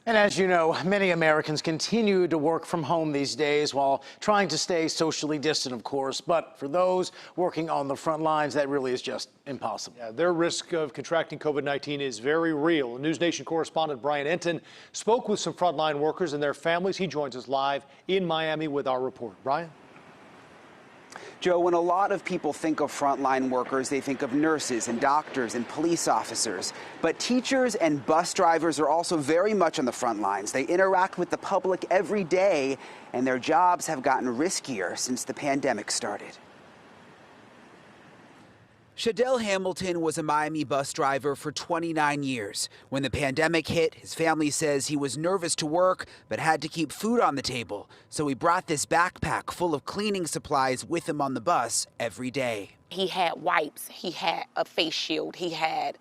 And as you know, many Americans continue to work from home these days while trying to stay socially distant, of course. But for those working on the front lines, that really is just impossible. Yeah, their risk of contracting COVID-19 is very real. NewsNation correspondent Brian Enton spoke with some frontline workers and their families. He joins us live in Miami with our report. Brian? Joe, when a lot of people think of frontline workers, they think of nurses and doctors and police officers. But teachers and bus drivers are also very much on the front lines. They interact with the public every day, and their jobs have gotten riskier since the pandemic started. Shadell Hamilton was a Miami bus driver for 29 years. When the pandemic hit, his family says he was nervous to work but had to keep food on the table. So he brought this backpack full of cleaning supplies with him on the bus every day. He had wipes, he had a face shield, he had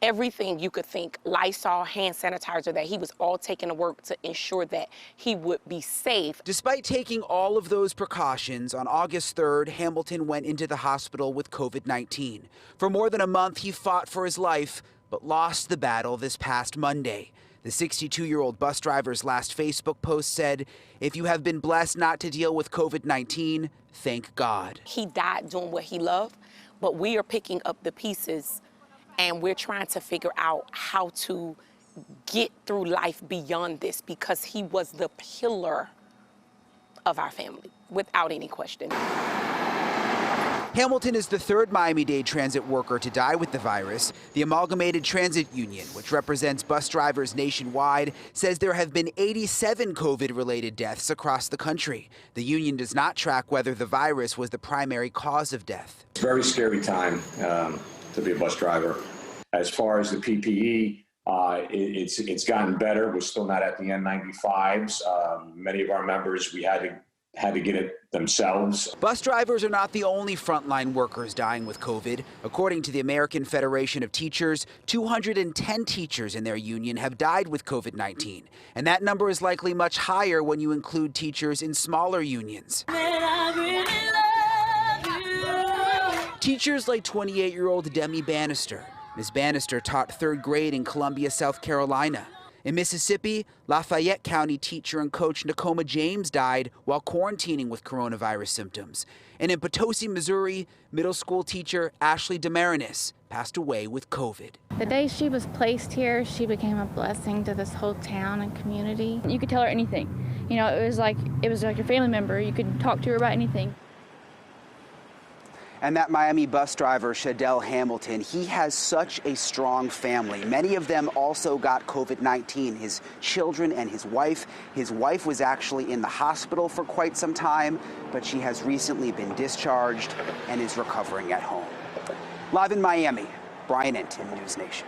everything you could think, Lysol, hand sanitizer, that he was all taking to work to ensure that he would be safe. Despite taking all of those precautions, on August 3rd, Hamilton went into the hospital with COVID-19. For more than a month, he fought for his life, but lost the battle this past Monday. The 62-year-old bus driver's last Facebook post said, "If you have been blessed not to deal with COVID-19, thank God." He died doing what he loved, but we are picking up the pieces and we're trying to figure out how to get through life beyond this, because he was the pillar of our family, without any question. Hamilton is the third Miami-Dade transit worker to die with the virus. The Amalgamated Transit Union, which represents bus drivers nationwide, says there have been 87 COVID-related deaths across the country. The union does not track whether the virus was the primary cause of death. It's a very scary time to be a bus driver. As far as the PPE, it's gotten better. We're still not at the N95s. Many of our members, we had to get it themselves. Bus drivers are not the only frontline workers dying with COVID. According to the American Federation of Teachers, 210 teachers in their union have died with COVID-19. And that number is likely much higher when you include teachers in smaller unions. Teachers like 28-year-old Demi Bannister. Ms. Bannister taught third grade in Columbia, South Carolina. In Mississippi, Lafayette County teacher and coach Nakoma James died while quarantining with coronavirus symptoms. And in Potosi, Missouri, middle school teacher Ashley DeMarinis passed away with COVID. The day she was placed here, she became a blessing to this whole town and community. You could tell her anything. You know, it was like your family member. You could talk to her about anything. And that Miami bus driver, Shadell Hamilton, he has such a strong family. Many of them also got COVID-19, his children and his wife. His wife was actually in the hospital for quite some time, but she has recently been discharged and is recovering at home. Live in Miami, Brian Enton, NewsNation.